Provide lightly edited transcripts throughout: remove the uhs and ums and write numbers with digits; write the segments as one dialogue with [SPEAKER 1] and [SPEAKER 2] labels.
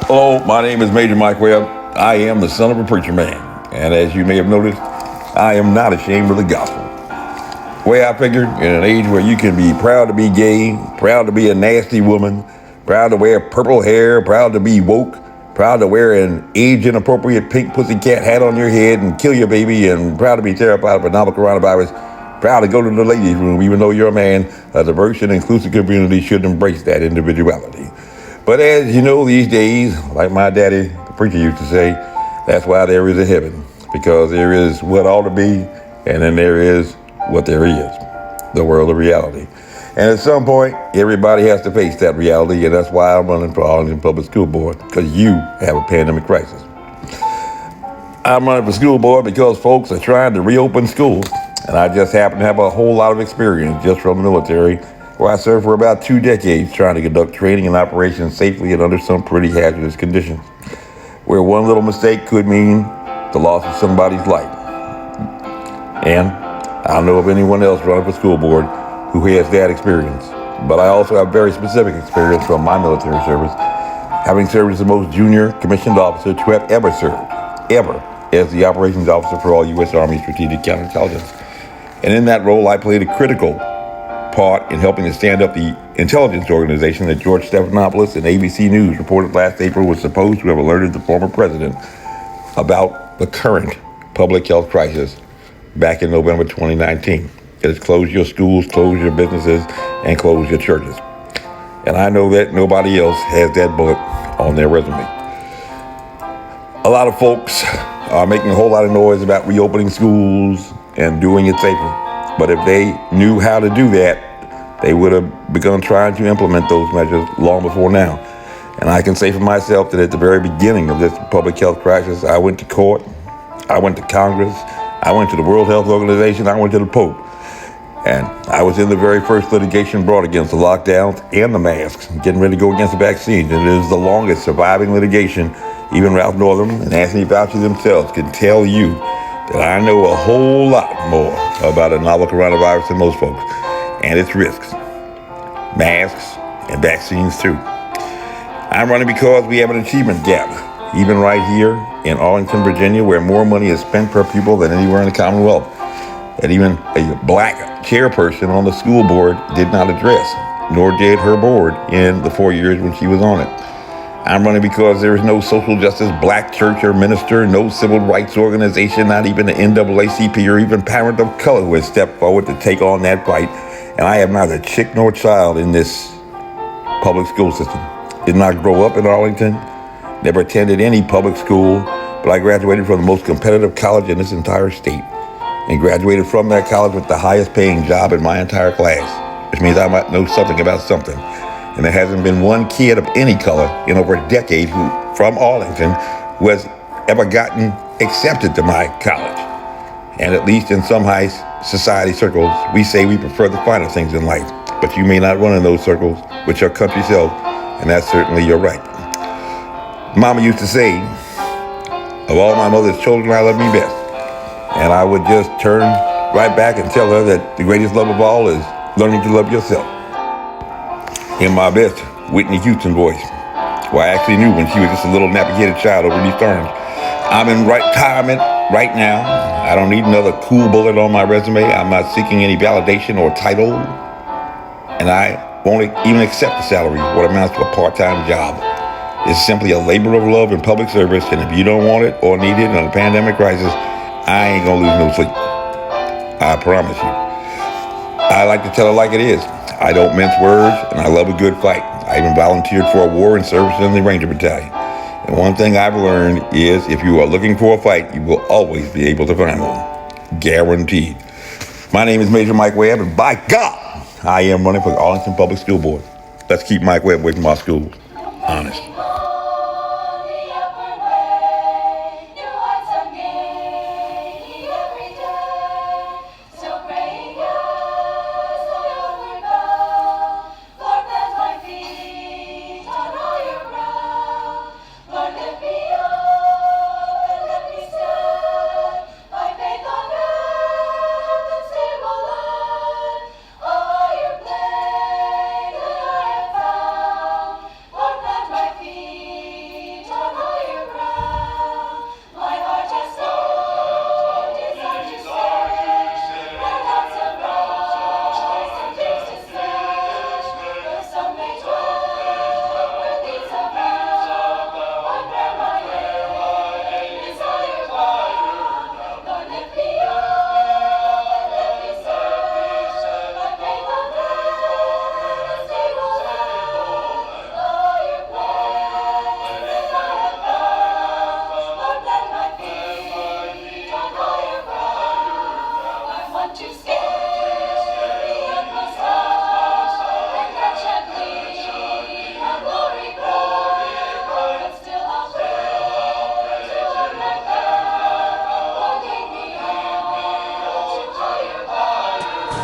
[SPEAKER 1] Hello, my name is Major Mike Webb. I am the son of a preacher man. And as you may have noticed, I am not ashamed of the gospel. The way I figured, in an age where you can be proud to be gay, proud to be a nasty woman, proud to wear purple hair, proud to be woke, proud to wear an age-inappropriate pink pussycat hat on your head and kill your baby, and proud to be terrified of a novel coronavirus, proud to go to the ladies' room even though you're a man, a diverse and inclusive community should embrace that individuality. But as you know these days, like my daddy, the preacher, used to say, that's why there is a heaven, because there is what ought to be, and then there is what there is, the world of reality. And at some point, everybody has to face that reality, and that's why I'm running for Arlington Public School Board, because you have a pandemic crisis. I'm running for school board because folks are trying to reopen schools, and I just happen to have a whole lot of experience just from the military, where I served for about 2 decades trying to conduct training and operations safely and under some pretty hazardous conditions, where one little mistake could mean the loss of somebody's life. And I don't know of anyone else running for school board who has that experience. But I also have very specific experience from my military service, having served as the most junior commissioned officer to have ever served, as the operations officer for all U.S. Army Strategic Counterintelligence. And in that role, I played a critical part in helping to stand up the intelligence organization that George Stephanopoulos and ABC News reported last April was supposed to have alerted the former president about the current public health crisis back in November 2019. It has closed your schools, closed your businesses, and closed your churches. And I know that nobody else has that bullet on their resume. A lot of folks are making a whole lot of noise about reopening schools and doing it safely. But if they knew how to do that, they would have begun trying to implement those measures long before now. And I can say for myself that at the very beginning of this public health crisis, I went to court, I went to Congress, I went to the World Health Organization, I went to the Pope. And I was in the very first litigation brought against the lockdowns and the masks, getting ready to go against the vaccines. And it is the longest surviving litigation. Even Ralph Northam and Anthony Fauci themselves can tell you that I know a whole lot more about a novel coronavirus than most folks, and its risks, masks, and vaccines too. I'm running because we have an achievement gap, even right here in Arlington, Virginia, where more money is spent per pupil than anywhere in the Commonwealth, that even a black chairperson on the school board did not address, nor did her board in the 4 years when she was on it. I'm running because there is no social justice black church or minister, no civil rights organization, not even the NAACP or even parent of color who has stepped forward to take on that fight. And I have neither chick nor child in this public school system. Did not grow up in Arlington, never attended any public school, but I graduated from the most competitive college in this entire state and graduated from that college with the highest paying job in my entire class, which means I might know something about something. And there hasn't been one kid of any color in over a decade from Arlington who has ever gotten accepted to my college. And at least in some high society circles, we say we prefer the finer things in life. But you may not run in those circles with your country self, and that's certainly your right. Mama used to say, of all my mother's children, I love me best. And I would just turn right back and tell her that the greatest love of all is learning to love yourself. In my best Whitney Houston voice, who I actually knew when she was just a little nappy-headed child over these arms. I'm in retirement right now. I don't need another cool bullet on my resume. I'm not seeking any validation or title. And I won't even accept the salary, what amounts to a part-time job. It's simply a labor of love and public service, and if you don't want it or need it in a pandemic crisis, I ain't gonna lose no sleep. I promise you. I like to tell it like it is. I don't mince words, and I love a good fight. I even volunteered for a war and service in the Ranger Battalion. And one thing I've learned is if you are looking for a fight, you will always be able to find one. Guaranteed. My name is Major Mike Webb, and by God, I am running for the Arlington Public School Board. Let's keep Mike Webb away from our schools. Honest.
[SPEAKER 2] Feet.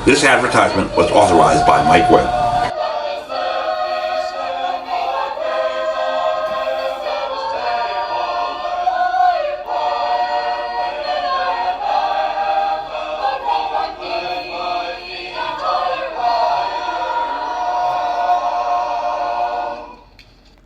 [SPEAKER 2] This advertisement was authorized by Mike Webb.